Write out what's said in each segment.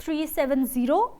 370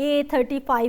A35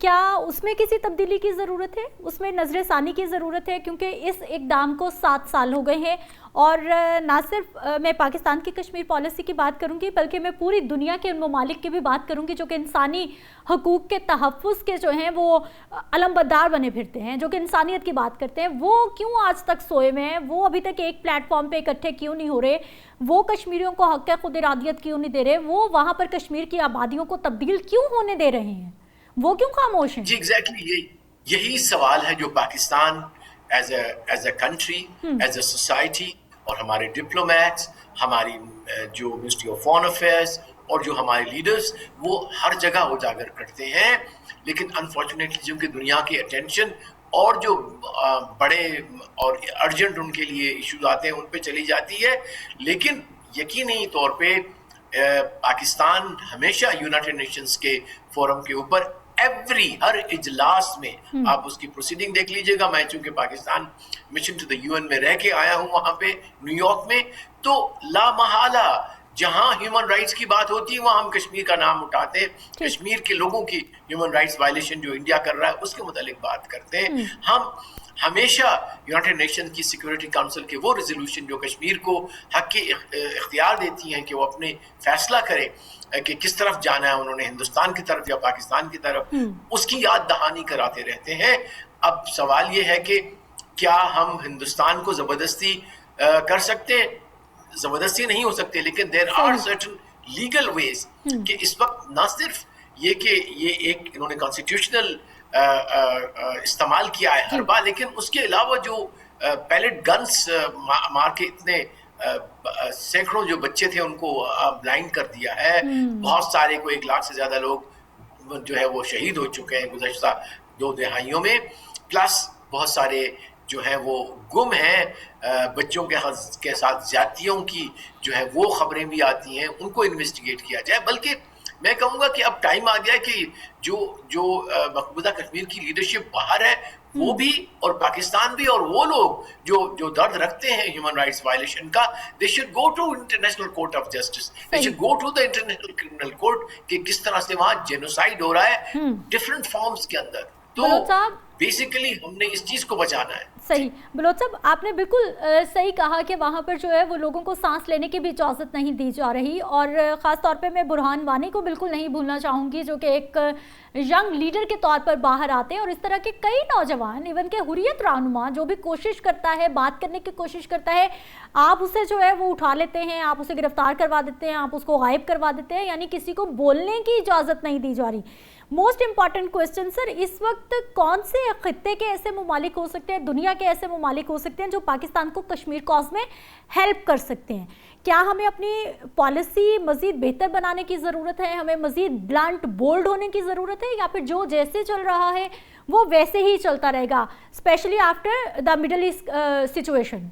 کیا اس میں کسی تبدیلی کی ضرورت ہے, اس میں نظر ثانی کی ضرورت ہے؟ کیونکہ اس اقدام کو 7 سال ہو گئے ہیں, اور نہ صرف میں پاکستان کی کشمیر پالیسی کی بات کروں گی بلکہ میں پوری دنیا کے ان ممالک کی بھی بات کروں گی جو کہ انسانی حقوق کے تحفظ کے جو ہیں وہ علم بردار بنے پھرتے ہیں, جو کہ انسانیت کی بات کرتے ہیں. وہ کیوں آج تک سوئے میں ہیں؟ وہ ابھی تک ایک پلیٹ فارم پہ اکٹھے کیوں نہیں ہو رہے؟ وہ کشمیریوں کو حق خود ارادیت کیوں نہیں دے رہے؟ وہ وہاں پر کشمیر کی آبادیوں کو تبدیل کیوں ہونے دے رہے ہیں؟ وہ کیوں خاموش ہیں؟ جی ایگزیکٹلی یہی سوال ہے جو Pakistan as a country, as a society, اور ہمارے ڈپلومیٹس, ہماری جو منسٹری آف فارن افیئرس اور جو ہمارے لیڈرز وہ ہر جگہ اجاگر کرتے ہیں. لیکن انفارچونیٹلی چونکہ دنیا کی اٹینشن اور جو بڑے اور ارجنٹ ان کے لیے ایشوز آتے ہیں ان پہ چلی جاتی ہے. لیکن یقینی طور پہ پاکستان ہمیشہ یونائٹڈ نیشنز کے فورم کے اوپر ہر اجلاس میں, آپ اس کی پروسیڈنگ دیکھ لیجئے گا. میں چونکہ Pakistan mission to the UN میں رہ کے آیا ہوں وہاں پہ نیو یارک میں, تو لا محالہ جہاں ہیومن رائٹس کی بات ہوتی ہے وہاں ہم کشمیر کا نام اٹھاتے ہیں, کشمیر کے لوگوں کی ہیومن رائٹس وائلیشن جو انڈیا کر رہا ہے اس کے متعلق بات کرتے ہیں. ہم ہمیشہ یونائٹڈ نیشن کی سیکورٹی کونسل کے وہ ریزولوشن جو کشمیر کو حق اختیار دیتی ہیں کہ وہ اپنے فیصلہ کرے کہ کس طرف جانا ہے انہوں نے, ہندوستان کی طرف یا پاکستان کی طرف, اس کی یاد دہانی کراتے رہتے ہیں. اب سوال یہ ہے کہ کیا ہم ہندوستان کو زبردستی کر سکتے ہیں؟ زبردستی نہیں ہو سکتے, لیکن دیر آر سرٹن لیگل ویز کہ اس وقت نہ صرف یہ کہ یہ ایک انہوں نے کانسٹیٹیوشنل استعمال کیا ہے ہر بار, لیکن اس کے علاوہ جو پیلٹ گنس مار کے اتنے سینکڑوں جو بچے تھے ان کو بلائنڈ کر دیا ہے. بہت سارے کو 1 لاکھ سے زیادہ لوگ جو ہے وہ شہید ہو چکے ہیں گزشتہ 2 دہائیوں میں, پلس بہت سارے جو ہیں وہ گم ہیں. بچوں کے ساتھ زیادتیوں کی جو ہے وہ خبریں بھی آتی ہیں, ان کو انویسٹیگیٹ کیا جائے. بلکہ میں کہوں گا کہ اب ٹائم آ گیا ہے کہ جو مقبوضہ کشمیر کی لیڈرشپ باہر ہے وہ بھی, اور پاکستان بھی, اور وہ لوگ جو درد رکھتے ہیں ہیومن رائٹس وائلیشن کا, they should go to International Court of Justice, they should go to the International Criminal Court کہ کس طرح سے وہاں جینوسائیڈ ہو رہا ہے ڈفرینٹ فارمز کے اندر. تو بیسیکلی ہم نے اس چیز کو بچانا ہے. صحیح بلوچ صاحب, آپ نے بالکل صحیح کہا کہ وہاں پر جو ہے وہ لوگوں کو سانس لینے کی بھی اجازت نہیں دی جا رہی, اور خاص طور پہ میں برہان وانی کو بالکل نہیں بھولنا چاہوں گی جو کہ ایک ینگ لیڈر کے طور پر باہر آتے ہیں, اور اس طرح کے کئی نوجوان ایون کہ حریت رہنما جو بھی کوشش کرتا ہے, بات کرنے کی کوشش کرتا ہے, آپ اسے جو ہے وہ اٹھا لیتے ہیں, آپ اسے گرفتار کروا دیتے ہیں, آپ اس کو غائب کروا دیتے ہیں, یعنی کسی کو بولنے کی اجازت نہیں دی جا رہی. موسٹ امپورٹنٹ کوسچن سر, اس وقت کون سے خطے کے ایسے ممالک ہو سکتے ہیں, دنیا کے ایسے ممالک ہو سکتے ہیں جو پاکستان کو کشمیر کاز میں ہیلپ کر سکتے ہیں؟ کیا ہمیں اپنی پالیسی مزید بہتر بنانے کی ضرورت ہے, ہمیں مزید بلانٹ بولڈ ہونے کی ضرورت ہے, یا پھر جو جیسے چل رہا ہے وہ ویسے ہی چلتا رہے گا, specially after the middle east situation?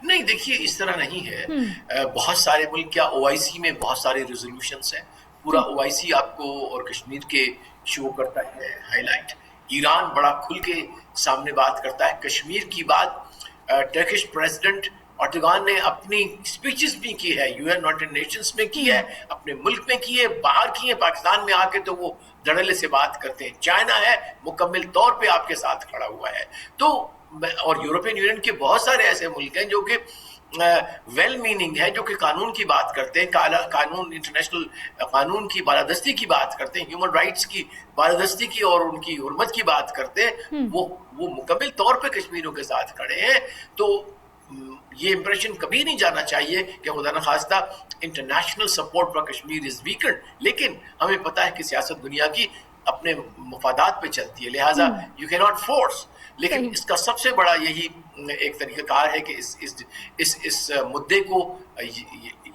نہیں دیکھیے, اس طرح نہیں ہے. بہت سارے ملک, کیا OIC میں بہت سارے ریزولوشنس ہیں, پورا OIC آپ کو اور کشمیر کے شو کرتا ہے ہائی لائٹ. ایران بڑا کھل کے سامنے بات کرتا ہے کشمیر کی بات. ٹرکش پریزیڈنٹ اردوغان نے اپنی اسپیچز بھی کی ہے, یونائٹڈ نیشنز میں کی ہے, اپنے ملک میں کی ہے, باہر کی ہے, پاکستان میں آ کے تو وہ دھڑلے سے بات کرتے ہیں. چائنا ہے مکمل طور پہ آپ کے ساتھ کھڑا ہوا ہے. تو اور یورپین یونین کے بہت سارے ایسے ملک ہیں جو کہ ویل میننگ ہے, جو کہ قانون کی بات کرتے ہیں, قانون انٹرنیشنل قانون کی بالادستی کی بات کرتے ہیں, ہیومن رائٹس کی بالادستی کی اور ان کی حرمت کی بات کرتے ہیں, وہ مکمل طور پہ کشمیریوں کے ساتھ کھڑے ہیں. تو یہ امپریشن کبھی نہیں جانا چاہیے کہ خدا نخواستہ international support for Kashmir is weakened, لیکن ہمیں پتہ ہے کہ سیاست دنیا کی اپنے مفادات پہ چلتی ہے, لہٰذا یو کی ناٹ فورس. لیکن اس کا سب سے بڑا یہی ایک طریقہ کار ہے کہ اس مدعے کو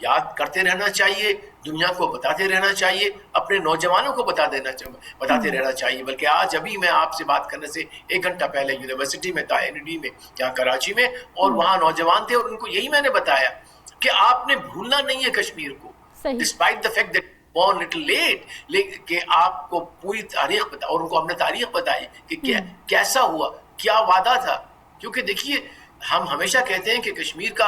یاد کرتے رہنا چاہیے, دنیا کو بتاتے رہنا چاہیے, اپنے نوجوانوں کو بتاتے رہنا چاہیے. بلکہ آج ابھی میں آپ سے بات کرنے سے 1 گھنٹہ پہلے یونیورسٹی میں تھا, NUD میں, یہاں کراچی میں, اور وہاں نوجوان تھے, اور ان کو یہی میں نے بتایا کہ آپ نے بھولنا نہیں ہے کشمیر کو, despite the fact that born little late, کہ آپ کو پوری تاریخ بتا, اور ان کو ہم نے تاریخ بتائی کہ کیسا ہوا, کیا وعدہ تھا. کیونکہ دیکھیے, ہم ہمیشہ کہتے ہیں کہ کشمیر کا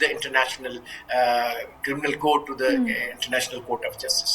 the international criminal court, to the international court of justice.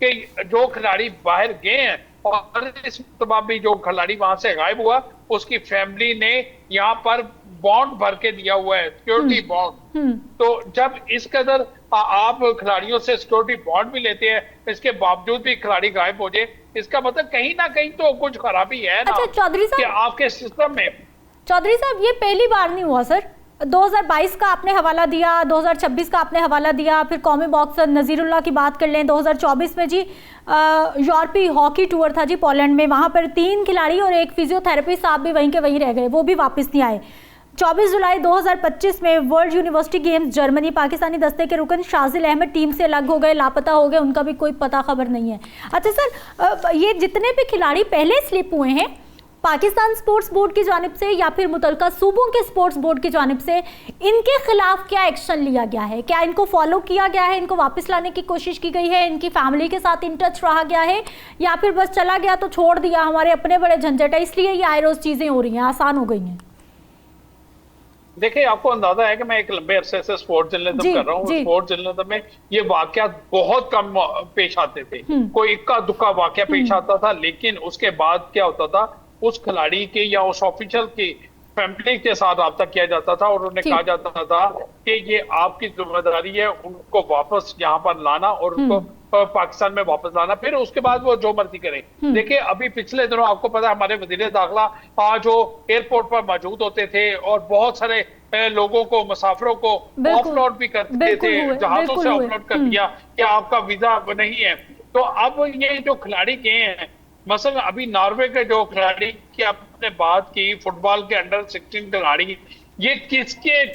کہ جو کھلاڑی باہر گئے ہیں اور اس مرتبہ بھی جو کھلاڑی وہاں سے غائب ہوا اس کی فیملی نے یہاں پر بانڈ بھر کے دیا ہوا ہے، سیکورٹی بانڈ. تو جب اس قدر آپ کھلاڑیوں سے سیکورٹی بانڈ بھی لیتے ہیں، اس کے باوجود بھی کھلاڑی غائب ہو جائے، اس کا مطلب کہیں نہ کہیں تو کچھ خرابی ہے نا کہ آپ کے سسٹم میں. چودھری صاحب یہ پہلی بار نہیں ہوا سر، 2022 کا آپ نے حوالہ دیا، 2026 کا آپ نے حوالہ دیا، پھر قومی باکسر نذیر اللہ کی بات کر لیں 2024 میں جی یورپی ہاکی ٹور تھا جی پولینڈ میں، وہاں پر 3 کھلاڑی اور ایک فزیو تھراپسٹ صاحب بھی وہیں کے وہیں رہ گئے، وہ بھی واپس نہیں آئے. 24 جولائی 2025 میں world university games Germany, Pakistani دستے کے رکن شازل احمد ٹیم سے الگ ہو گئے، لاپتہ ہو گئے، ان کا بھی کوئی پتہ خبر نہیں ہے. اچھا سر، یہ جتنے بھی کھلاڑی پہلے سلپ ہوئے ہیں پاکستان سپورٹس بورڈ کی جانب سے یا پھر متعلقہ صوبوں کے سپورٹس بورڈ کی جانب سے، ان کے خلاف کیا ایکشن لیا گیا ہے؟ کیا ان کو فالو کیا گیا ہے، ان کو واپس لانے کی کوشش کی گئی ہے، ان کی فیملی کے ساتھ ان ٹچ رہا گیا ہے، یا پھر بس چلا گیا تو چھوڑ دیا، ہمارے اپنے بڑے جھنجٹ ہے اس لیے یہ آئے روز چیزیں ہو رہی ہیں، آسان ہو گئی ہیں؟ دیکھیں آپ کو اندازہ ہے کہ میں ایک لمبے عرصے سے سپورٹ جرنلزم کر رہا ہوں. سپورٹ جرنلزم میں یہ واقعات بہت کم پیش آتے تھے، کوئی اکا دکا واقعہ پیش آتا تھا، لیکن اس کے بعد کیا ہوتا تھا، اس کھلاڑی کے یا اس آفیشل کی فیملی کے ساتھ رابطہ کیا جاتا تھا اور انہیں کہا جاتا تھا کہ یہ آپ کی ذمہ داری ہے ان کو واپس یہاں پر لانا اور ان کو پاکستان میں واپس لانا، پھر اس کے بعد وہ جو مرضی کریں. دیکھیں ابھی پچھلے دنوں آپ کو پتا ہے ہمارے وزیر داخلہ جو ایئرپورٹ پر موجود ہوتے تھے اور بہت سارے لوگوں کو، مسافروں کو آف لوڈ بھی کرتے تھے، جہازوں سے آف لوڈ کر دیا کہ آپ کا ویزا نہیں ہے. تو اب یہ جو کھلاڑی گئے ہیں، مثلا ابھی ناروے کے جو کھلاڑی کی آپ نے بات کی، فٹ بال کے انڈر 16 کھلاڑی، یہ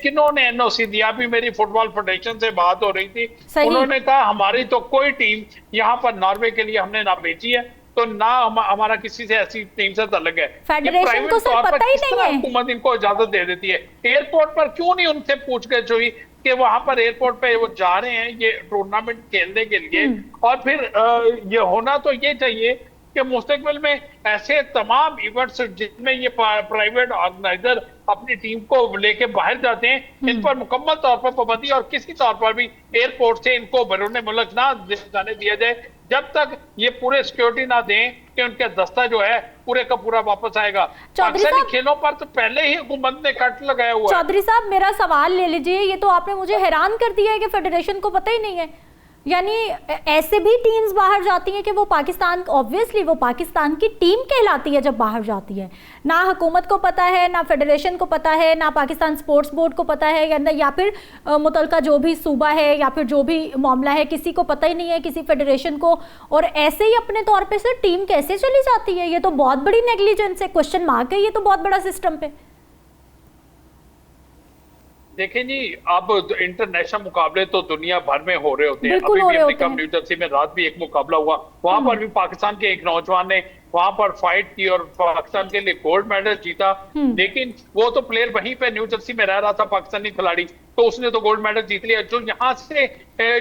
کنہوں نے این او سی دیا؟ ابھی میری فٹ بال فیڈریشن سے بات ہو رہی تھی، انہوں نے کہا ہماری تو کوئی ٹیم یہاں پر ناروے کے لیے ہم نے نہ بھیجی ہے، تو نہ ہمارا کسی سے ایسی ٹیم سے تعلق ہے. فیڈریشن کو سر پتہ ہی نہیں ہے، حکومت ان کو اجازت دے دیتی ہے. ایئرپورٹ پر کیوں نہیں ان سے پوچھ گچھ ہوئی کہ وہاں پر ایئرپورٹ پہ وہ جا رہے ہیں یہ ٹورنامنٹ کھیلنے کے لیے؟ اور پھر یہ ہونا تو یہ چاہیے کہ مستقبل میں ایسے تمام ایونٹس جن میں یہ پرائیویٹ آرگنائزر اپنی ٹیم کو لے کے باہر جاتے ہیں، ان پر مکمل طور پر پابندی اور کسی طور پر بھی ایئرپورٹ سے ان کو بیرون ملک نہ جانے دیا جائے جب تک یہ پورے سیکیورٹی نہ دیں کہ ان کا دستہ جو ہے پورے کا پورا واپس آئے گا. پاکستانی کھیلوں پر تو پہلے ہی حکومت نے کٹ لگایا ہوا ہے. چودھری صاحب میرا سوال لے لیجئے، یہ تو آپ نے مجھے حیران کر دیا ہے کہ فیڈریشن کو پتہ ہی نہیں ہے. یعنی ایسے بھی ٹیمز باہر جاتی ہیں کہ وہ پاکستان، اوبویسلی وہ پاکستان کی ٹیم کہلاتی ہے جب باہر جاتی ہے، نہ حکومت کو پتہ ہے، نہ فیڈریشن کو پتہ ہے، نہ پاکستان سپورٹس بورڈ کو پتہ ہے، یا پھر متعلقہ جو بھی صوبہ ہے یا پھر جو بھی معاملہ ہے کسی کو پتہ ہی نہیں ہے، کسی فیڈریشن کو. اور ایسے ہی اپنے طور پہ سر ٹیم کیسے چلی جاتی ہے؟ یہ تو بہت بڑی نیگلیجنس ہے، کوشچن مارک ہے یہ تو بہت بڑا سسٹم پہ. دیکھیں جی، اب انٹرنیشنل مقابلے تو دنیا بھر میں ہو رہے ہوتے ہیں. ابھی بھی امریکہ نیو جرسی میں رات بھی ایک مقابلہ ہوا، وہاں پر بھی پاکستان کے ایک نوجوان نے وہاں پر فائٹ کی اور پاکستان کے لیے گولڈ میڈل جیتا. لیکن وہ تو پلیئر وہیں پہ نیو جرسی میں رہ رہا تھا، پاکستانی کھلاڑی، تو اس نے تو گولڈ میڈل جیت لیا. جو یہاں سے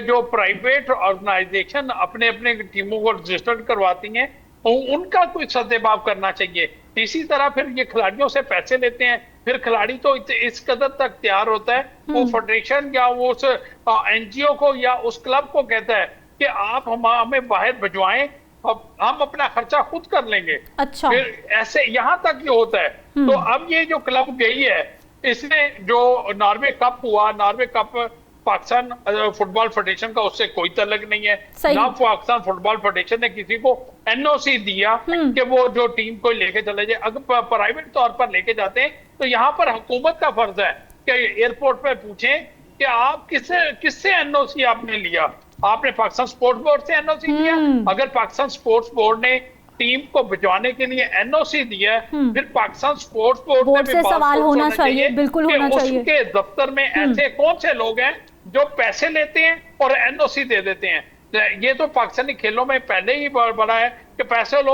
جو پرائیویٹ آرگنائزیشن اپنے اپنے ٹیموں کو رجسٹرڈ کرواتی ہیں، ان کا کوئی سدباب کرنا چاہیے. اسی طرح پھر یہ کھلاڑیوں سے پیسے لیتے ہیں، پھر کھلاڑی تو اس قدر تک تیار ہوتا ہے، وہ فیڈریشن یا وہ اس این جی او کو یا اس کلب کو کہتا ہے کہ آپ ہمیں باہر بھجوائیں، ہم اپنا خرچہ خود کر لیں گے. اچھا، پھر ایسے یہاں تک یہ ہوتا ہے. تو اب یہ جو کلب گئی ہے، اس نے جو ناروے کپ ہوا، ناروے کپ پاکستان فٹ بال فیڈریشن کا اس سے کوئی تعلق نہیں ہے، نہ پاکستان فٹ بال فیڈریشن نے کسی کو این او سی دیا کہ وہ جو ٹیم کو لے کے چلے جائے. اگر پرائیویٹ طور پر لے کے جاتے ہیں تو یہاں پر حکومت کا فرض ہے کہ ایئرپورٹ پہ پوچھیں کہ آپ کس سے این او سی آپ نے لیا؟ آپ نے پاکستان سپورٹس بورڈ سے این او سی لیا؟ اگر پاکستان سپورٹس بورڈ نے ٹیم کو بھجوانے کے لیے این او سی دیا ہے، پھر پاکستان سپورٹس بورڈ سے سوال ہونا چاہیے، بالکل ہونا چاہیے. اس کے دفتر میں ایسے کون سے لوگ ہیں جو پیسے لیتے ہیں اور این او سی دے دیتے ہیں؟ یہ تو پاکستانی کھیلوں میں پہلے ہی بڑا ہے کہ پیسے لو,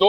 2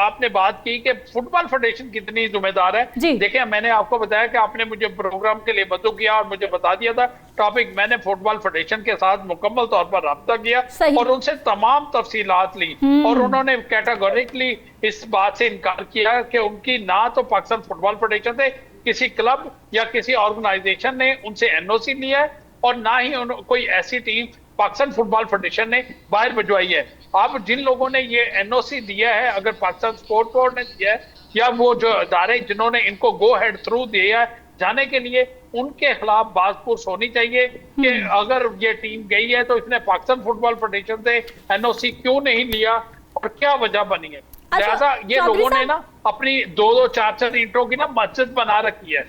آپ نے بات کی کہ فٹ بال فیڈریشن کتنی ذمہ دار ہے، دیکھیں میں نے آپ کو بتایا کہ آپ نے مجھے پروگرام کے لیے مدعو کیا اور مجھے بتا دیا تھا ٹاپک، میں نے فٹ بال فیڈریشن کے ساتھ مکمل طور پر رابطہ کیا اور ان سے تمام تفصیلات لی، اور انہوں نے کیٹاگوریکلی اس بات سے انکار کیا کہ ان کی نہ تو پاکستان فٹ بال فیڈریشن سے کسی کلب یا کسی آرگنائزیشن نے ان سے این او سی لیا ہے، اور نہ ہی کوئی ایسی ٹیم پاکستان فٹ بال فیڈریشن نے باہر بھجوائی ہے۔ اب جن لوگوں نے یہ این او سی دیا ہے، اگر پاکستان سپورٹ بورڈ نے دیا ہے یا وہ جو ادارے جنہوں نے ان کو گو ہیڈ تھرو دیا ہے جانے کے لیے، ان کے خلاف باز پرس ہونی چاہیے کہ اگر یہ ٹیم گئی ہے تو اس نے پاکستان فٹ بال فیڈریشن سے این او سی کیوں نہیں لیا اور کیا وجہ بنی ہے۔ لہٰذا یہ لوگوں نے نا اپنی 2-2 4-4 اینٹوں کی نا مسجد بنا رکھی ہے۔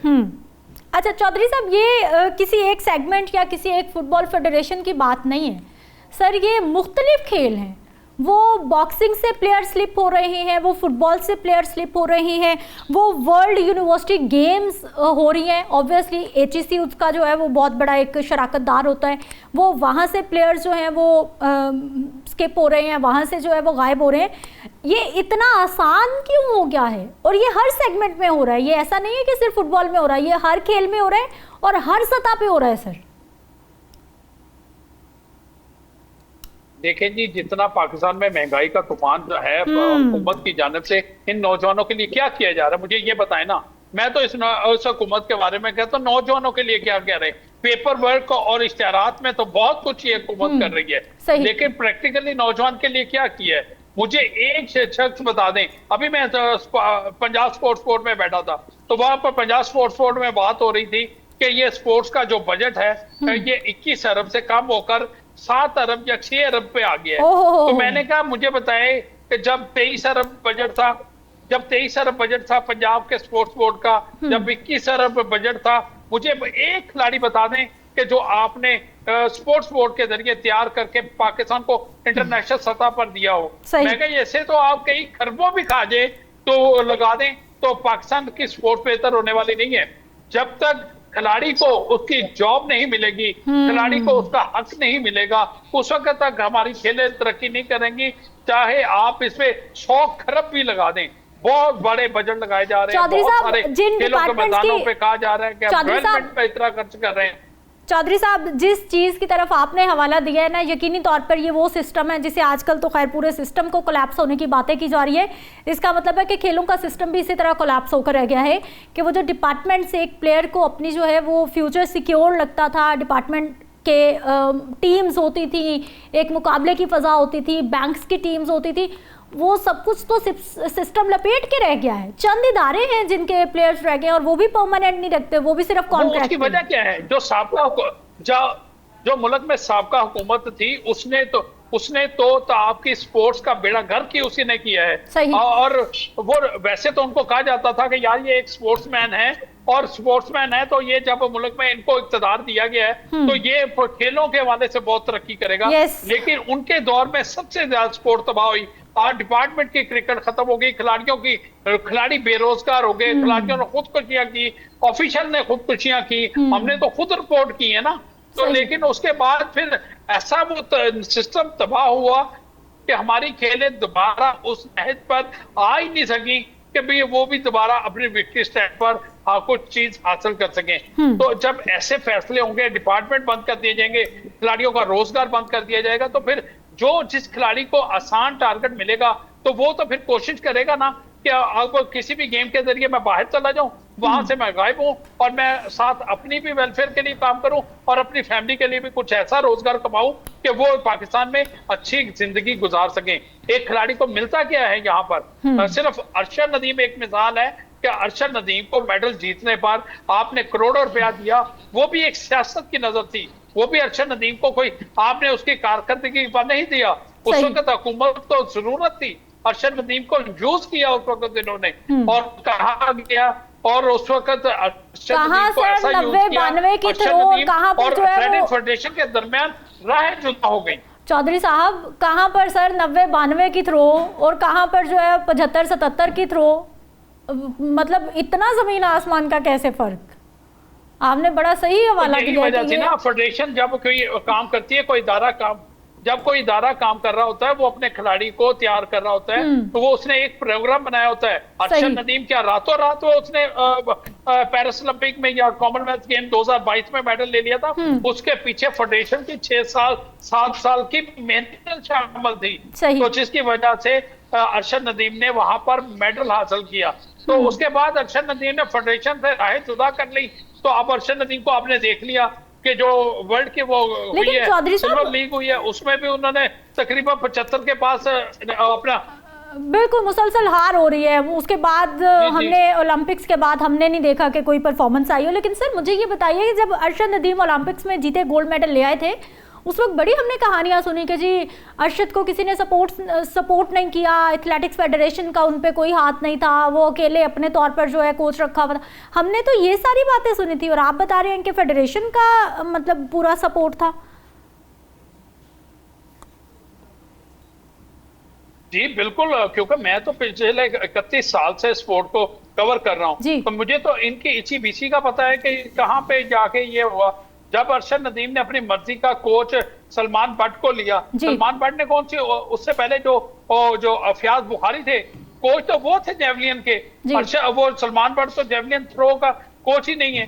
اچھا چودھری صاحب، یہ کسی ایک سیگمنٹ یا کسی ایک فٹ بال فیڈریشن کی بات نہیں ہے سر، یہ مختلف کھیل ہیں، وہ باکسنگ سے پلیئر سلپ ہو رہے ہیں، وہ فٹ بال سے پلیئر سلپ ہو رہے ہیں، وہ ورلڈ یونیورسٹی گیمز ہو رہی ہیں، اوبویسلی ایچ ای سی اس کا جو ہے وہ بہت بڑا ایک شراکت دار ہوتا ہے، وہ وہاں سے پلیئرز جو ہیں وہ سکپ ہو رہے ہیں، وہاں سے جو ہے وہ غائب ہو رہے ہیں۔ یہ اتنا آسان کیوں ہو گیا ہے؟ اور یہ ہر سیگمنٹ میں ہو رہا ہے، یہ ایسا نہیں ہے کہ صرف فٹ بال میں ہو رہا ہے، یہ ہر کھیل میں ہو رہا ہے اور ہر سطح پہ ہو رہا ہے سر۔ دیکھیں جی، جتنا پاکستان میں مہنگائی کا طوفان جو ہے حکومت کی جانب سے ان نوجوانوں کے لیے کیا کیا جا رہا ہے، مجھے یہ بتائیں نا۔ میں تو اس حکومت کے بارے میں کہتا ہوں نوجوانوں کے لیے کیا کہہ رہے ہیں، پیپر ورک اور اشتہارات میں تو بہت کچھ یہ حکومت کر رہی ہے، لیکن پریکٹیکلی نوجوان کے لیے کیا کیا ہے؟ مجھے ایک شخص بتا دیں۔ ابھی میں پنجاب سپورٹس بورڈ میں بیٹھا تھا تو وہاں پر پنجاب سپورٹس بورڈ میں بات ہو رہی تھی کہ یہ سپورٹس کا جو بجٹ ہے یہ 21 ارب سے کم ہو کر 7 ارب یا 6 ارب پہ آ گیا ہے۔ تو میں نے کہا مجھے بتائے کہ جب 23 ارب بجٹ تھا پنجاب کے سپورٹس بورڈ کا، جب 21 ارب بجٹ تھا، مجھے ایک کھلاڑی بتا دیں کہ جو آپ نے سپورٹس بورڈ کے ذریعے تیار کر کے پاکستان کو انٹرنیشنل سطح پر دیا ہو۔ میں کہا ایسے تو آپ کئی خربوں بھی کھا جائیں تو لگا دیں تو پاکستان کی سپورٹ بہتر ہونے والی نہیں ہے۔ جب تک کھلاڑی کو اس کی جاب نہیں ملے گی، کھلاڑی کو اس کا حق نہیں ملے گا، اس وقت تک ہماری کھیلیں ترقی نہیں کریں گی، چاہے آپ اس پہ 100 خرب بھی لگا دیں۔ بہت بڑے بجٹ لگائے جا رہے ہیں، بہت سارے کھیلوں کے میدانوں پہ کہا جا رہا ہے کہ ڈیولپمنٹ پہ اتنا خرچ کر رہے ہیں۔ چودھری صاحب، جس چیز کی طرف آپ نے حوالہ دیا ہے نا، یقینی طور پر یہ وہ سسٹم ہے جسے آج کل تو خیر پورے سسٹم کو کولیپس ہونے کی باتیں کی جا رہی ہے۔ اس کا مطلب ہے کہ کھیلوں کا سسٹم بھی اسی طرح کولیپس ہو کر رہ گیا ہے کہ وہ جو ڈپارٹمنٹ سے ایک پلیئر کو اپنی جو ہے وہ فیوچر سیکیور لگتا تھا، ڈپارٹمنٹ کے ٹیمز ہوتی تھی، ایک مقابلے کی فضا ہوتی تھی، بینکس کی ٹیمز ہوتی تھی، وہ سب کچھ تو سسٹم لپیٹ کے رہ گیا ہے۔ چند ادارے ہیں جن کے پلیئرز رہ گئے اور وہ بھی پرماننٹ نہیں رکھتے، وہ بھی صرف کانٹریکٹ۔ اس کی وجہ کیا ہے؟ جو ملک میں سابقہ حکومت تھی اس نے تو آپ کی سپورٹس کا بیڑا گھر کی اسی نے کیا ہے، اور وہ ویسے تو ان کو کہا جاتا تھا کہ یار یہ ایک سپورٹس مین ہے، اور سپورٹس مین ہے تو یہ جب ملک میں ان کو اقتدار دیا گیا ہے تو یہ کھیلوں کے حوالے سے بہت ترقی کرے گا۔ لیکن ان کے دور میں سب سے زیادہ سپورٹ تباہ ہوئی، اور ڈپارٹمنٹ کی کرکٹ ختم ہو گئی، کھلاڑی بے روزگار ہو گئے، کھلاڑیوں نے خودکشیاں کی، آفیشل نے خودکشیاں کی، ہم نے تو خود رپورٹ کی ہے نا۔ تو لیکن اس کے بعد پھر ایسا وہ سسٹم تباہ ہوا کہ ہماری کھیلیں دوبارہ اس نہج پر آ ہی نہیں سکی کہ بھی وہ بھی دوبارہ اپنی وکٹری اسٹینڈ پر کچھ چیز حاصل کر سکیں۔ تو جب ایسے فیصلے ہوں گے، ڈپارٹمنٹ بند کر دیے جائیں گے، کھلاڑیوں کا روزگار بند کر دیا جائے گا، تو پھر جس کھلاڑی کو آسان ٹارگٹ ملے گا تو وہ تو پھر کوشش کرے گا نا کہ کسی بھی گیم کے ذریعے میں باہر چلا جاؤں، وہاں سے میں غائب ہوں، اور میں ساتھ اپنی بھی ویلفیئر کے لیے کام کروں اور اپنی فیملی کے لیے بھی کچھ ایسا روزگار کماؤں کہ وہ پاکستان میں اچھی زندگی گزار سکیں۔ ایک کھلاڑی کو ملتا کیا ہے یہاں پر؟ صرف ارشد ندیم ایک مثال ہے کہ ارشد ندیم کو میڈل جیتنے پر آپ نے کروڑوں روپیہ دیا، وہ بھی ایک سیاست کی نظر تھی، وہ بھی ارشد ندیم کو کوئی آپ نے اس کی کارکردگی پر نہیں دیا۔ اس وقت حکومت کو ضرورت تھی، ارشد ندیم کو یوز کیا اس وقت انہوں نے، اور کہا گیا، اور اس وقت ارشد ندیم کو ایسا یوز کیا، ارشد ندیم اور ایتھلیٹکس فیڈریشن کے درمیان راہ جدا ہو گئی۔ چودھری صاحب، کہاں پر سر 90-92 کی تھرو اور کہاں پر جو ہے 75-77 کی تھرو، مطلب اتنا زمین آسمان کا کیسے فرق؟ آپ نے بڑا صحیح حوالہ دیا۔ یہی وجہ سے نا فیڈریشن جب کوئی کام کرتی ہے، کوئی ادارہ کام جب کوئی ادارہ کام کر رہا ہوتا ہے وہ اپنے کھلاڑی کو تیار کر رہا ہوتا ہے تو وہ اس نے ایک پروگرام بنایا ہوتا ہے. ارشد ندیم کیا راتوں رات وہ اس نے پیرس اولمپک میں یا کامن ویلتھ گیم 2022 میں میڈل لے لیا تھا؟ اس کے پیچھے فیڈریشن کی 7 سال کی محنت شامل تھی, تو جس کی وجہ سے ارشد ندیم نے وہاں پر میڈل حاصل کیا. تو اس کے بعد ارشد ندیم نے فیڈریشن سے راہیں جدا کر لی. تو اب ارشد ندیم کو آپ نے دیکھ لیا کہ جو ورلڈ کی وہ ہوئی ہے سلور لیگ ہوئی ہے, اس میں بھی انہوں نے تقریباً 75 کے پاس اپنا بالکل مسلسل ہار ہو رہی ہے. اس کے بعد ہم نے اولمپکس کے بعد ہم نے نہیں دیکھا کہ کوئی پرفارمنس آئی ہو. لیکن سر مجھے یہ بتائیے کہ جب ارشد ندیم اولمپکس میں جیتے گولڈ میڈل لے آئے تھے اس وقت بڑی ہم نے کہانیاں سنی کہ جی ارشد کو کسی نے سپورٹ نہیں کیا, ایتھلیٹکس فیڈریشن کا ان پہ کوئی ہاتھ نہیں تھا, وہ اکیلے اپنے طور پر جو ہے کوچ رکھا ہوا تھا. ہم نے تو یہ ساری باتیں سنی تھی اور آپ بتا رہے ہیں کہ فیڈریشن کا مطلب پورا سپورٹ تھا. جی بالکل, کیونکہ میں تو پچھلے 31 سال سے سپورٹ کو کور کر رہا ہوں, تو مجھے تو ان کی اچھی بیسی کا پتا ہے کہ کہاں پہ جا کے یہ ہوا. جب ارشد ندیم نے اپنی مرضی کا کوچ سلمان بٹ کو لیا, سلمان بٹ نے کون سی, اس سے پہلے جو فیاض بخاری تھے کوچ تو وہ تھے جیولین کے, وہ سلمان بٹ تو جیولین تھرو کا کوچ ہی نہیں ہے.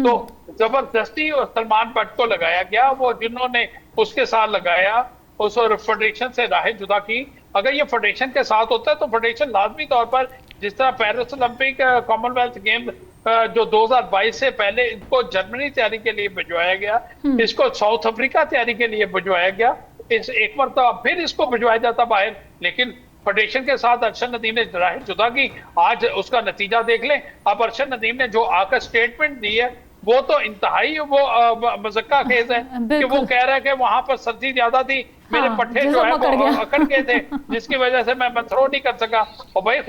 تو زبردستی سلمان بٹ کو لگایا گیا, وہ جنہوں نے اس کے ساتھ لگایا اس فیڈریشن سے راہیں جدا کی. اگر یہ فیڈریشن کے ساتھ ہوتا ہے تو فیڈریشن لازمی طور پر جس طرح Paris Olympic common wealth game جو 2022 سے پہلے ان کو جرمنی تیاری کے لیے بھجوایا گیا, اس کو ساؤتھ افریقہ تیاری کے لیے بھجوایا گیا, ایک مرتبہ پھر اس کو بھجوایا جاتا باہر. لیکن فیڈریشن کے ساتھ ارشد ندیم نے راہیں جدا کی. آج اس کا نتیجہ دیکھ لیں. اب ارشد ندیم نے جو آ کر اسٹیٹمنٹ دی ہے وہ تو انتہائی وہ مذکہ خیز ہے کہ وہ کہہ رہا ہے کہ وہاں پر سردی زیادہ تھی, میرے پٹھے جو ہے وہ اکڑ گئے تھے جس کی وجہ سے میں تھرو نہیں کر سکا. اور بھائی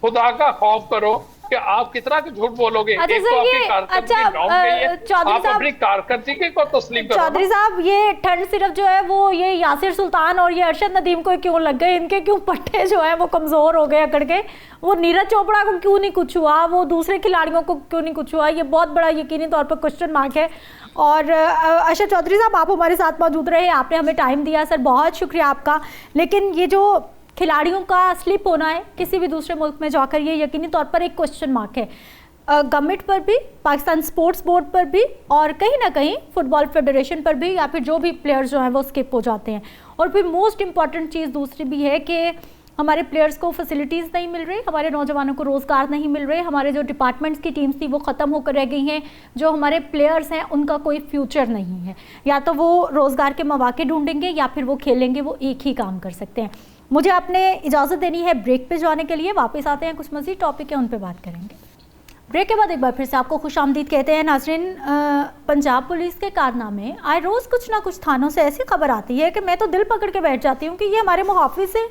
خدا کا خوف کرو کہ آپ کتنا جھوٹ بولو گے. ایک تو آپ کی کارکردگی ڈاؤن گئی ہے, آپ اپنی کارکردگی کو تسلیم کرو. چودھری صاحب یہ ٹھنڈ صرف جو ہے وہ یہ یاسر سلطان اور یہ ارشد ندیم کو کیوں لگ گئے, ان کے کیوں پٹھے جو ہیں وہ کمزور ہو گئے اکڑ کے, وہ نیرج چوپڑا کو کیوں نہیں کچھ ہوا, وہ دوسرے کھلاڑیوں کو کیوں نہیں کچھ ہوا, یہ بہت بڑا یقینی طور پر کوشچن مارک ہے. اور ارشد چودھری صاحب آپ ہمارے ساتھ موجود رہے, آپ نے ہمیں ٹائم دیا سر, بہت شکریہ آپ کا. لیکن یہ جو کھلاڑیوں کا سلپ ہونا ہے کسی بھی دوسرے ملک میں جا کر, یہ یقینی طور پر ایک کوشچن مارک ہے گورنمنٹ پر بھی, پاکستان سپورٹس بورڈ پر بھی, اور کہیں نہ کہیں فٹ بال فیڈریشن پر بھی, یا پھر جو بھی پلیئرز جو ہیں وہ اسکپ ہو جاتے ہیں. اور پھر موسٹ امپورٹنٹ چیز دوسری بھی ہے کہ ہمارے پلیئرز کو فیسلٹیز نہیں مل رہی, ہمارے نوجوانوں کو روزگار نہیں مل رہے, ہمارے جو ڈپارٹمنٹس کی ٹیمز تھی وہ ختم ہو کر رہ گئی ہیں, جو ہمارے پلیئرز ہیں ان کا کوئی فیوچر نہیں ہے. یا تو وہ روزگار کے مواقع ڈھونڈیں گے یا پھر وہ کھیلیں گے, وہ ایک ہی کام کر سکتے ہیں. مجھے آپ نے اجازت دینی ہے بریک پہ جانے کے لیے, واپس آتے ہیں, کچھ مزید ٹاپک ہیں ان پہ بات کریں گے. بریک کے بعد ایک بار پھر سے آپ کو خوش آمدید کہتے ہیں. ناظرین, پنجاب پولیس کے کارنامے آئے روز کچھ نہ کچھ تھانوں سے ایسی خبر آتی ہے کہ میں تو دل پکڑ کے بیٹھ جاتی ہوں کہ یہ ہمارے محافظ ہیں,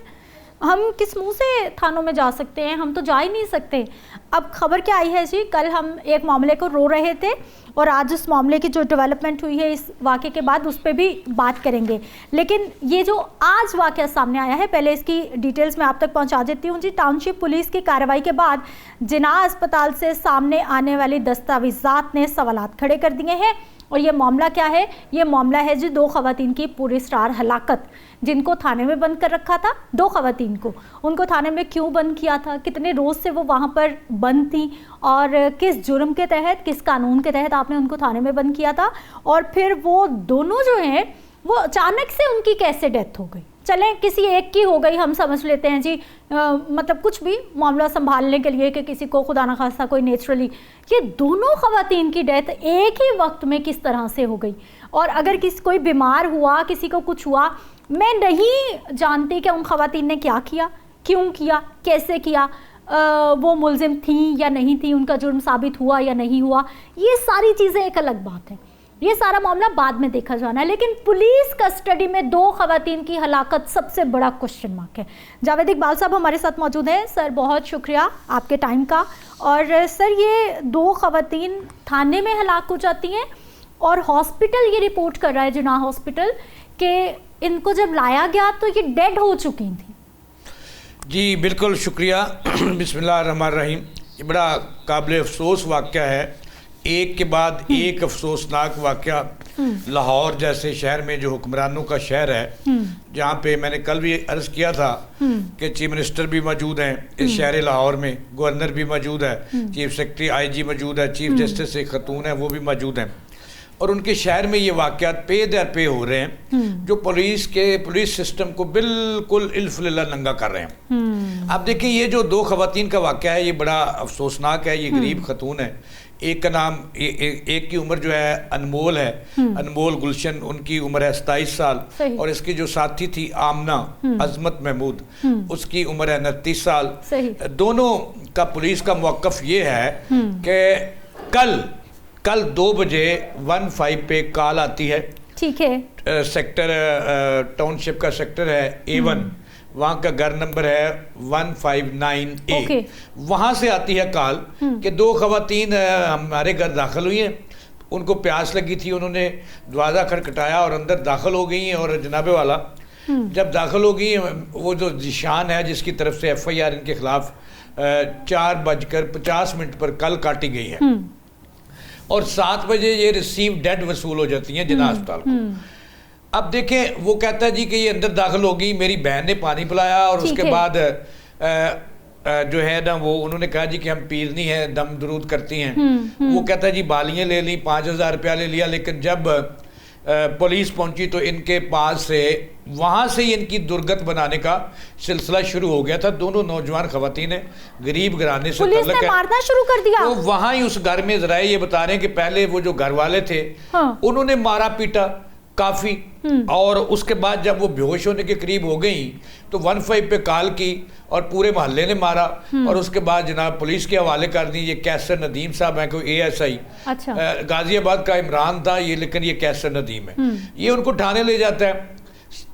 ہم کس منہ سے تھانوں میں جا سکتے ہیں, ہم تو جا ہی نہیں سکتے. اب خبر کیا آئی ہے جی, کل ہم ایک معاملے کو رو رہے تھے اور آج اس معاملے کی جو ڈیولپمنٹ ہوئی ہے اس واقعے کے بعد اس پہ بھی بات کریں گے. لیکن یہ جو آج واقعہ سامنے آیا ہے, پہلے اس کی ڈیٹیلز میں آپ تک پہنچا دیتی ہوں جی. ٹاؤن شپ پولیس کی کارروائی کے بعد جناح اسپتال سے سامنے آنے والی دستاویزات نے سوالات کھڑے کر دیے ہیں. اور یہ معاملہ کیا ہے, یہ معاملہ ہے جی 2 خواتین کی پوری اسٹار ہلاکت, جن کو تھانے میں بند کر رکھا تھا. 2 خواتین کو, ان کو تھانے میں کیوں بند کیا تھا, کتنے روز سے وہ وہاں پر بند تھیں, اور کس جرم کے تحت, کس قانون کے تحت آپ نے ان کو تھانے میں بند کیا تھا, اور پھر وہ دونوں جو ہیں وہ اچانک سے ان کی کیسے ڈیتھ ہو گئی. چلیں کسی ایک کی ہو گئی ہم سمجھ لیتے ہیں جی, مطلب کچھ بھی معاملہ سنبھالنے کے لیے کہ کسی کو خدا نخواستہ کوئی نیچرلی, یہ دونوں خواتین کی ڈیتھ ایک ہی وقت میں کس طرح سے ہو گئی. اور اگر کوئی بیمار ہوا, کسی کو کچھ ہوا, میں نہیں جانتی کہ ان خواتین نے کیا کیا, کیوں کیا, کیسے کیا, وہ ملزم تھیں یا نہیں تھیں, ان کا جرم ثابت ہوا یا نہیں ہوا, یہ ساری چیزیں ایک الگ بات ہے, یہ سارا معاملہ بعد میں دیکھا جانا ہے. لیکن پولیس کسٹڈی میں 2 خواتین کی ہلاکت سب سے بڑا کوشچن مارک ہے. جاوید اقبال صاحب ہمارے ساتھ موجود ہیں. سر بہت شکریہ آپ کے ٹائم کا. اور سر یہ 2 خواتین تھانے میں ہلاک ہو جاتی ہیں اور ہاسپٹل یہ رپورٹ کر رہا ہے, جناح ہاسپٹل, کہ ان کو جب لایا گیا تو یہ ڈیڈ ہو چکی تھیں. جی بالکل شکریہ. بسم اللہ الرحمن الرحیم. یہ بڑا قابل افسوس واقعہ ہے. ایک کے بعد ایک افسوسناک واقعہ لاہور جیسے شہر میں جو حکمرانوں کا شہر ہے، جہاں پہ میں نے کل بھی عرض کیا تھا کہ چیف منسٹر بھی موجود ہیں اس شہر لاہور میں، گورنر بھی موجود ہے، چیف سیکرٹری آئی جی موجود ہے، چیف جسٹس ایک خاتون ہے وہ بھی موجود ہیں، اور ان کے شہر میں یہ واقعات پے در پے ہو رہے ہیں جو پولیس سسٹم کو بالکل الف للہ ننگا کر رہے ہیں۔ اب دیکھیں یہ جو 2 خواتین کا واقعہ ہے یہ بڑا افسوسناک ہے، یہ غریب خاتون ہے، ایک کا نام ایک کی عمر جو ہے انمول ہے، انمول گلشن، ان کی عمر ہے 27 سال، اور اس کی جو ساتھی تھی آمنہ عظمت محمود، اس کی عمر ہے 29 سال۔ دونوں کا پولیس کا موقف یہ ہے کہ کل 2 بجے 15 پہ کال آتی ہے، ٹھیک ہے، سیکٹر ٹاؤن شپ کا سیکٹر ہے A1، وہاں کا گھر نمبر ہے 159A، وہاں سے آتی ہے کال کہ 2 خواتین ہمارے گھر داخل ہوئی ہیں، ان کو پیاس لگی تھی، انہوں نے دروازہ کھٹکھٹایا اور اندر داخل ہو گئی ہیں، اور جناب والا جب داخل ہو گئی ہیں وہ جو ذیشان ہے جس کی طرف سے FIR ان کے خلاف 4:50 پر کل کاٹی گئی ہے، اور 7 بجے یہ ریسیو ڈیڈ وصول ہو جاتی ہیں جناح اسپتال کو۔ اب دیکھیں وہ کہتا ہے جی کہ یہ اندر داخل ہو گئی، میری بہن نے پانی پلایا، اور اس کے بعد جو ہے نا وہ انہوں نے کہا جی کہ ہم پیرنی ہیں، دم درود کرتی ہیں، وہ کہتا ہے جی بالیاں لے لی، 5000 روپیہ لے لیا، لیکن جب پولیس پہنچی تو ان کے پاس سے وہاں سے ان کی درگت بنانے کا سلسلہ شروع ہو گیا تھا۔ دونوں نوجوان خواتین ہیں، غریب گھرانے سے پولیس نے مارنا شروع کر دیا، تو وہاں ہی اس گھر میں ذرائع یہ بتا رہے ہیں کہ پہلے وہ جو گھر والے تھے انہوں نے مارا پیٹا کافی، اور اس کے بعد جب وہ بے ہوش ہونے کے قریب ہو گئیں تو 15 پہ کال کی اور پورے محلے نے مارا، اور اس کے بعد جناب پولیس کے حوالے کر دی۔ یہ کیسر ندیم صاحب ہیں، کوئی ASI غازی آباد کا عمران تھا یہ، لیکن یہ کیسر ندیم ہے، یہ ان کو تھانے لے جاتا ہے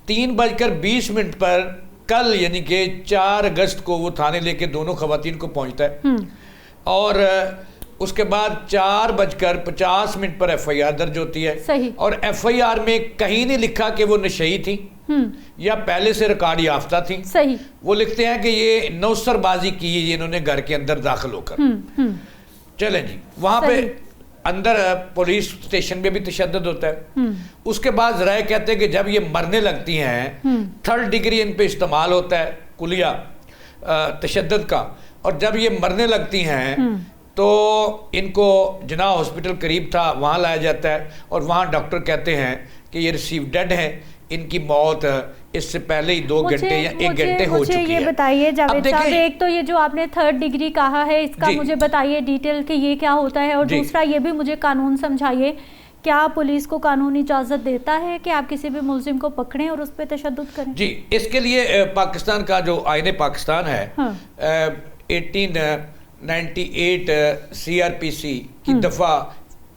3:20 پر کل، یعنی کہ 4 اگست کو وہ تھانے لے کے دونوں خواتین کو پہنچتا ہے، اور اس کے بعد 4:50 پر FIR درج ہوتی ہے، اور FIR میں کہیں نہیں لکھا کہ وہ نشئی تھی یا پہلے سے ریکارڈ یافتہ تھی، وہ لکھتے ہیں کہ یہ نوسر بازی کی انہوں نے گھر کے اندر داخل ہو کر۔ چلیں جی، وہاں پہ اندر پولیس اسٹیشن میں بھی تشدد ہوتا ہے، اس کے بعد ذرائع کہتے ہیں کہ جب یہ مرنے لگتی ہیں 3rd ڈگری ان پہ استعمال ہوتا ہے کلیہ تشدد کا، اور جب یہ مرنے لگتی ہیں تو ان کو جناح ہاسپٹل قریب تھا وہاں لایا جاتا ہے، اور وہاں ڈاکٹر کہتے ہیں کہ یہ ریسیو ڈیڈ ہے، ان کی موت اس سے پہلے ہی 2 گھنٹے یا 1 گھنٹے ہو چکی ہے۔ مجھے یہ بتائیے جاوید صاحب، ایک تو یہ جو آپ نے 3rd ڈگری کہا ہے اس کا مجھے بتائیے ڈیٹیل کہ یہ کیا ہوتا ہے، اور دوسرا یہ بھی مجھے قانون سمجھائیے، کیا پولیس کو قانونی اجازت دیتا ہے کہ آپ کسی بھی ملزم کو پکڑیں اور اس پہ تشدد کریں؟ جی، اس کے لیے پاکستان کا جو آئین پاکستان ہے 1898 CRPC کی دفعہ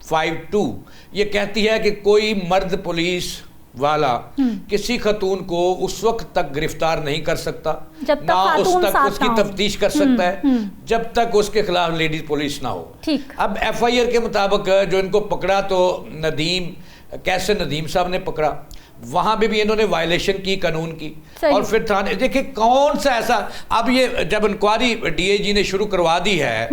52 یہ کہتی ہے کہ کوئی مرد پولیس والا کسی خاتون کو اس وقت تک گرفتار نہیں کر سکتا، نہ اس تک اس کی تفتیش کر سکتا ہے جب تک اس کے خلاف لیڈیز پولیس نہ ہو۔ اب FIR کے مطابق جو ان کو پکڑا تو کیسر ندیم صاحب نے پکڑا، وہاں بھی انہوں نے وائلیشن کی قانون کی، اور پھر تھانے دیکھیں کون سا ایسا، اب یہ جب انکوائری DIG نے شروع کروا دی ہے،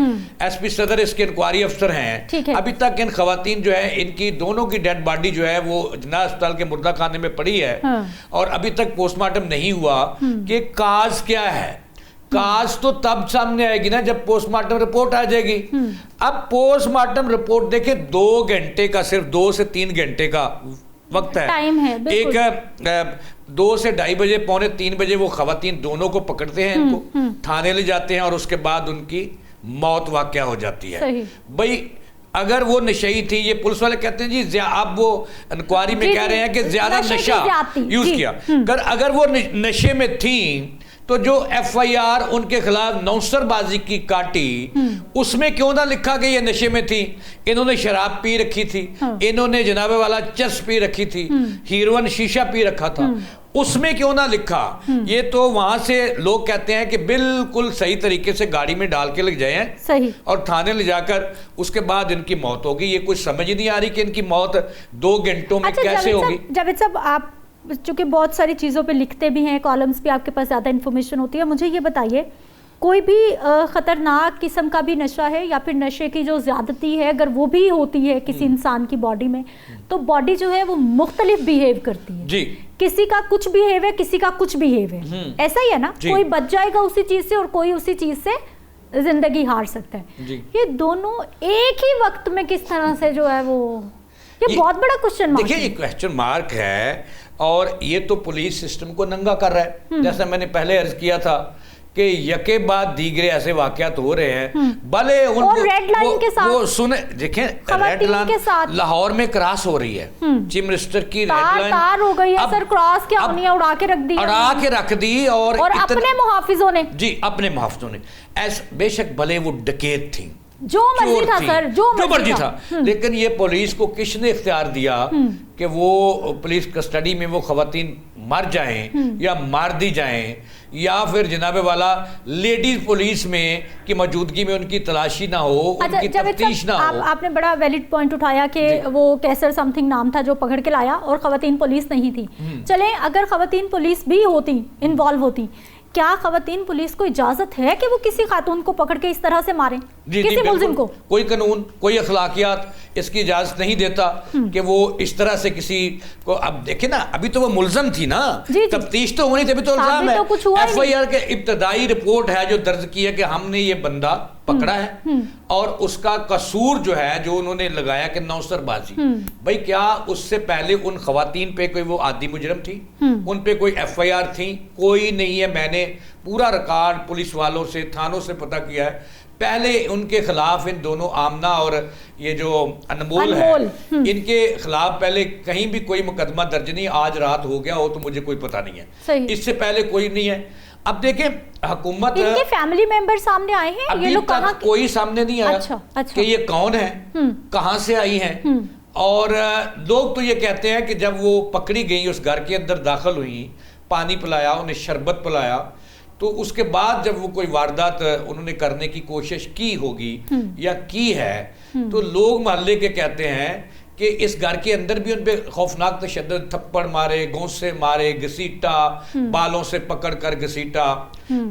SP صدر اس کے انکوائری افسر ہیں، ابھی تک ان خواتین جو ہیں ان کی دونوں کی ڈیڈ باڈی جو ہے وہ جناح اسپتال کے مردہ خانے میں پڑی ہے، اور ابھی تک پوسٹ مارٹم نہیں ہوا کہ کاز کیا ہے۔ کاز تو تب سامنے آئے گی نا جب پوسٹ مارٹم رپورٹ آ جائے گی۔ اب پوسٹ مارٹم رپورٹ دیکھیں 2 گھنٹے کا، صرف 2 سے 3 گھنٹے کا وقت ہے، ایک 2 سے 2:30 بجے 2:45 بجے وہ خواتین دونوں کو پکڑتے ہیں، ان کو تھانے لے جاتے ہیں، اور اس کے بعد ان کی موت واقع ہو جاتی ہے۔ بھئی اگر وہ نشئی تھی، یہ پولیس والے کہتے ہیں جی اب وہ انکوائری میں کہہ رہے ہیں کہ زیادہ نشہ یوز کیا، اگر وہ نشے میں تھیں تو جو FIR ان کے خلاف نوسر بازی کی کاٹی اس میں کیوں نہ لکھا کہ یہ نشے میں تھی، انہوں نے شراب پی رکھی تھی، انہوں نے جناب والا چرس پی رکھی تھی، ہیروئن شیشہ پی رکھا تھا، اس میں کیوں نہ لکھا؟ یہ تو وہاں سے لوگ کہتے ہیں کہ بالکل صحیح طریقے سے گاڑی میں ڈال کے لگ جائے ہیں اور تھانے لے جا کر اس کے بعد ان کی موت ہوگی۔ یہ کچھ سمجھ نہیں آ رہی کہ ان کی موت 2 گھنٹوں میں کیسے ہوگی۔ جاوید صاحب، آپ چونکہ بہت ساری چیزوں پہ لکھتے بھی ہیں، کالمز پہ آپ کے پاس زیادہ انفارمیشن ہوتی ہے، مجھے یہ بتائیے کوئی بھی خطرناک قسم کا بھی نشہ ہے یا پھر نشے کی جو زیادتی ہے اگر وہ بھی ہوتی ہے کسی انسان کی باڈی میں تو باڈی جو ہے وہ مختلف بیہیو کرتی ہے. جی کسی کا کچھ بیہیو ہے, کسی کا کچھ بیہیو ہے, ایسا ہی ہے نا. کوئی بچ جائے گا اسی چیز سے اور کوئی اسی چیز سے زندگی ہار سکتا ہے. یہ دونوں ایک ہی وقت میں کس طرح سے جو ہے وہ, یہ بہت بڑا کوشچن مارک ہے. دیکھیں یہ کوشچن مارک ہے اور یہ تو پولیس سسٹم کو ننگا کر رہا ہے. جیسا میں نے پہلے عرض کیا تھا کہ یکے بعد دیگرے ایسے واقعات ہو رہے ہیں. بھلے ریڈ لائن کے ساتھ وہ سنیں, دیکھیں ریڈ لائن لاہور میں کراس ہو رہی ہے, چیف منسٹر کی ریڈ لائن تار ہو گئی ہے سر, کراس کیا ہونی ہے, اڑا کے رکھ دی اور اپنے محافظوں نے, جی اپنے محافظوں نے بے شک بھلے وہ ڈکیت تھیں, جو مرضی تھا سر, جو مرضی تھا, لیکن یہ پولیس کو کس نے اختیار دیا کہ وہ پولیس کسٹڈی میں وہ خواتین مر جائیں یا مار دی جائیں یا پھر جناب والا لیڈیز پولیس میں کی موجودگی میں ان کی تلاشی نہ ہو, ان کی تفتیش نہ ہو. آپ نے بڑا ویلڈ پوائنٹ اٹھایا کہ وہ کیسر سم تھنگ نام تھا جو پکڑ کے لایا اور خواتین پولیس نہیں تھی. چلیں اگر خواتین پولیس بھی ہوتی, انوالو ہوتی, کیا خواتین پولیس کو اجازت ہے کہ وہ کسی خاتون کو پکڑ کے اس طرح سے ماریں, کسی ملزم کو؟ کوئی قانون, کوئی اخلاقیات اس کی اجازت نہیں دیتا کہ وہ اس طرح سے کسی کو. اب دیکھیں نا, ابھی تو وہ ملزم تھی نا, تفتیش تو ہونی تھی, ابھی تو الزام ہے. ایف آئی آر کے ابتدائی رپورٹ ہے جو درج کی ہے کہ ہم نے یہ بندہ پکڑا ہے اور اس کا قصور جو ہے جو انہوں نے لگایا کہ نوسر بازی. بھائی کیا اس سے پہلے ان خواتین پہ کوئی وہ عادی مجرم تھی, ان پہ کوئی ایف آئی آر تھی؟ کوئی نہیں ہے. میں نے پورا ریکارڈ پولیس والوں سے, تھانوں سے پتہ کیا ہے. پہلے ان کے خلاف ان دونوں آمنہ اور یہ جو انمول ہے ان کے خلاف پہلے کہیں بھی کوئی مقدمہ درج نہیں. آج رات ہو گیا ہو تو مجھے کوئی پتہ نہیں ہے, اس سے پہلے کوئی نہیں ہے. اب دیکھیں حکومت, ان کے فیملی ممبر سامنے آئے ہیں, ابھی تک کوئی سامنے نہیں آیا کہ یہ کون ہے, کہاں سے آئی ہیں. اور لوگ تو یہ کہتے ہیں کہ جب وہ پکڑی گئی, اس گھر کے اندر داخل ہوئی, پانی پلایا, انہیں شربت پلایا, تو اس کے بعد جب وہ کوئی واردات انہوں نے کرنے کی کوشش کی ہوگی یا کی ہے, تو لوگ محلے کے کہتے ہیں کہ اس گھر کے اندر بھی ان پہ خوفناک تشدد, تھپڑ مارے, گھونسے مارے, گھسیٹا, بالوں سے پکڑ کر گھسیٹا.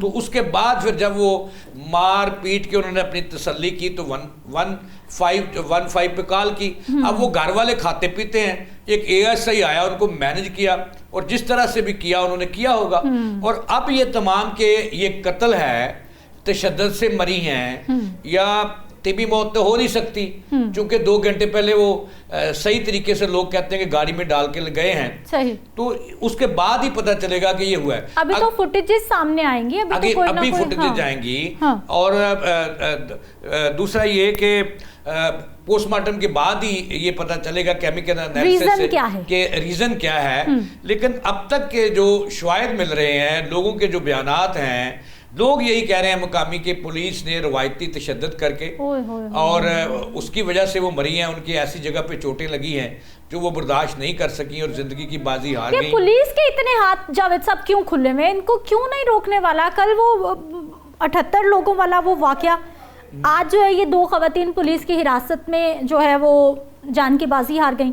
تو اس کے بعد پھر جب وہ مار پیٹ کے انہوں نے اپنی تسلی کی تو 115 پہ کال کی. اب وہ گھر والے کھاتے پیتے ہیں, ایک اے ایس آئی آیا, ان کو مینج کیا اور جس طرح سے بھی کیا انہوں نے کیا ہوگا. اور اب یہ تمام کہ یہ قتل ہے, تشدد سے مری ہیں یا طبی موت تو ہو نہیں سکتی, چونکہ 2 گھنٹے پہلے وہ صحیح طریقے سے لوگ کہتے ہیں کہ گاڑی میں ڈال کے گئے ہیں, تو اس کے بعد ہی پتہ چلے گا کہ یہ ہوا ہے. ابھی تو فوٹیجز سامنے آئیں گی, ابھی فوٹیجز جائیں گی. اور دوسرا یہ کہ پوسٹ مارٹم کے بعد ہی یہ پتہ چلے گا کیمیکل انالیسس سے کہ ریزن کیا ہے. لیکن اب تک کے جو شواہد مل رہے ہیں, لوگوں کے جو بیانات ہیں, لوگ یہی کہہ رہے ہیں مقامی کہ پولیس نے روایتی تشدد کر کے اور اس کی وجہ سے وہ مری ہیں, ان کی ایسی جگہ پہ چوٹیں لگی ہیں جو وہ برداشت نہیں کر سکی اور زندگی کی بازی ہار گئی. پولیس کے اتنے ہاتھ جاوید صاحب کیوں کھلے ہوئے, ان کو کیوں نہیں روکنے والا؟ کل وہ 78 لوگوں والا وہ واقعہ, آج جو ہے یہ 2 خواتین پولیس کی حراست میں جو ہے وہ جان کی بازی ہار گئیں.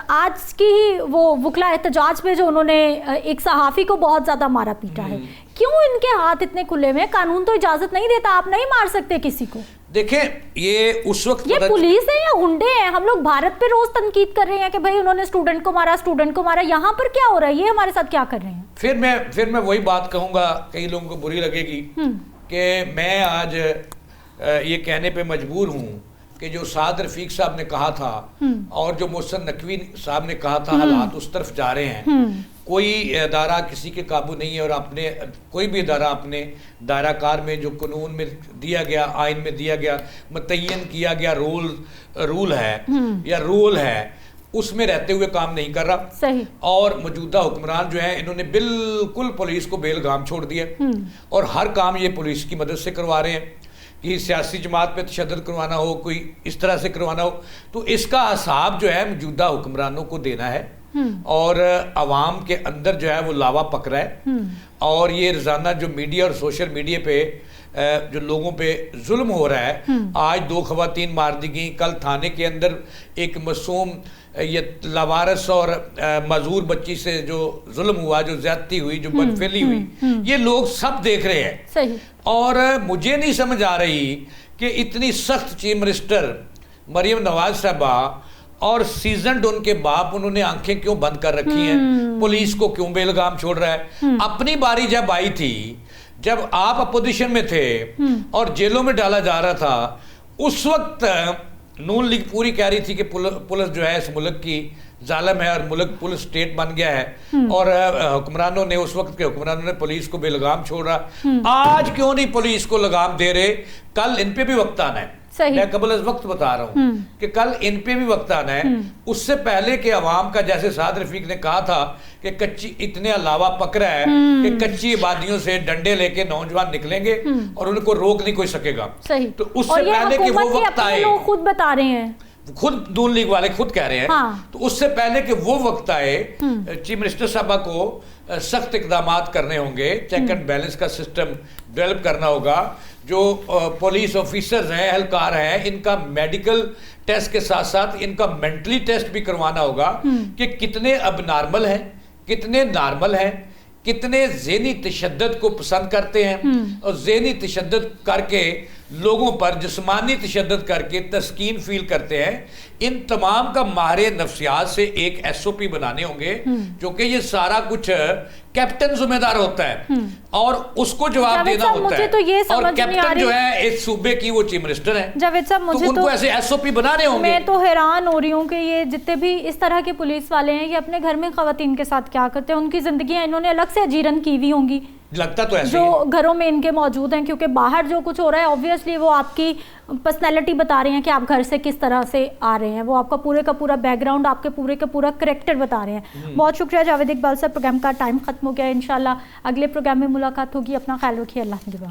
آج کی وہ وکلا احتجاج میں جو انہوں نے ایک صحافی کو بہت زیادہ مارا پیٹا ہے, کیوں ان کے ہاتھ اتنے کھلے ہوئے ہیں؟ قانون تو اجازت نہیں دیتا, آپ نہیں مار سکتے کسی کو. دیکھیں یہ اس وقت یہ پولیس ہے یا گنڈے ہیں؟ ہم لوگ بھارت پہ روز تنقید کر رہے ہیں کہ بھائی انہوں نے اسٹوڈنٹ کو مارا, یہاں پر کیا ہو رہا ہے, یہ ہمارے ساتھ کیا کر رہے ہیں؟ پھر میں وہی بات کہوں گا, کئی لوگوں کو بری لگے گی کہ میں آج یہ کہنے پہ مجبور ہوں کہ جو سعد رفیق صاحب نے کہا تھا اور جو محسن نقوی صاحب نے کہا تھا, حالات اس طرف جا رہے ہیں. کوئی ادارہ کسی کے قابو نہیں ہے اور کوئی بھی ادارہ اپنے دائرہ کار میں جو قانون میں دیا گیا, آئین میں دیا گیا, متعین کیا گیا رول ہے یا رول ہے, اس میں رہتے ہوئے کام نہیں کر رہا. صحیح. اور موجودہ حکمران جو ہیں انہوں نے بالکل پولیس کو بیل گام چھوڑ دیا اور ہر کام یہ پولیس کی مدد سے کروا رہے ہیں. کہ سیاسی جماعت پہ تشدد کروانا ہو, کوئی اس طرح سے کروانا ہو, تو اس کا حساب جو ہے موجودہ حکمرانوں کو دینا ہے. اور عوام کے اندر جو ہے وہ لاوا پک رہا ہے، اور یہ روزانہ جو میڈیا اور سوشل میڈیا پہ جو لوگوں پہ ظلم ہو رہا ہے، آج 2 خواتین مار دی گئیں، کل تھانے کے اندر ایک معصوم یہ لاوارث اور معذور بچی سے جو ظلم ہوا، جو زیادتی ہوئی، جو بدفعلی ہوئی، یہ لوگ سب دیکھ رہے ہیں۔ صحیح۔ اور مجھے نہیں سمجھ آ رہی کہ اتنی سخت چیف منسٹر مریم نواز صاحبہ اور سیزنڈ ان کے باپ، انہوں نے آنکھیں کیوں بند کر رکھی ہیں؟ پولیس کو کیوں بے لگام چھوڑ رہا ہے؟ اپنی باری جب آئی تھی، جب آپ اپوزیشن میں تھے اور جیلوں میں ڈالا جا رہا تھا، اس وقت نون لیگ پوری کہہ رہی تھی کہ پولیس جو ہے اس ملک کی ظالم ہے اور ملک پولیس سٹیٹ بن گیا ہے، اور حکمرانوں نے، اس وقت کے حکمرانوں نے پولیس کو بے لگام چھوڑا۔ آج کیوں نہیں پولیس کو لگام دے رہے؟ کل ان پہ بھی وقت آنا ہے، میں قبل از وقت بتا رہا ہوں کہ کل ان پہ بھی وقت آنا ہے، اس سے پہلے کہ عوام کا، جیسے سعد رفیق نے کہا تھا کہ کچی اتنے علاوہ پک رہا ہے کہ کچی آبادیوں سے ڈنڈے لے کے نوجوان نکلیں گے اور ان کو روک نہیں کوئی سکے گا۔ تو اس سے پہلے کہ وہ وقت آئے، خود بتا رہے ہیں، خود نون لیگ والے خود کہہ رہے ہیں، تو اس سے پہلے کہ وہ وقت آئے، چیف منسٹر صاحبہ کو سخت اقدامات کرنے ہوں گے، چیک اینڈ بیلنس کا سسٹم ڈیولپ کرنا ہوگا، جو پولیس آفیسرز ہیں، اہلکار ہیں، ان کا میڈیکل ٹیسٹ کے ساتھ ساتھ ان کا مینٹلی ٹیسٹ بھی کروانا ہوگا کہ کتنے اب نارمل ہیں، کتنے نارمل ہیں، کتنے ذہنی تشدد کو پسند کرتے ہیں، اور ذہنی تشدد کر کے لوگوں پر جسمانی تشدد کر کے تسکین فیل کرتے ہیں۔ ان تمام کا ماہر نفسیات سے ایک ایس او پی بنانے ہوں گے، جو کہ یہ سارا کچھ کیپٹن ذمہ دار ہوتا ہے اور اس کو جواب دینا ہوتا ہے، اور کیپٹن جو ہے اس صوبے کی وہ چیف منسٹر ہے، جاوید صاحب مجھے ان کو ایسے ایس او پی بنانے ہوں گے۔ میں تو حیران ہو رہی ہوں کہ یہ جتنے بھی اس طرح کے پولیس والے ہیں، یہ اپنے گھر میں خواتین کے ساتھ کیا کرتے ہیں؟ ان کی زندگیاں انہوں نے الگ سے اجیرن کی ہوئی ہوں گی، لگتا تو ایسے جو گھروں میں ان کے موجود ہیں، کیونکہ باہر جو کچھ ہو رہا ہے obviously وہ آپ کی پرسنالٹی بتا رہے ہیں کہ آپ گھر سے کس طرح سے آ رہے ہیں، وہ آپ کا پورے کا پورا بیک گراؤنڈ، آپ کے پورے کا پورا کریکٹر بتا رہے ہیں۔ بہت شکریہ جاوید اقبال صاحب، پروگرام کا ٹائم ختم ہو گیا، انشاءاللہ اگلے پروگرام میں ملاقات ہوگی، اپنا خیال رکھیے، اللہ نگہبان۔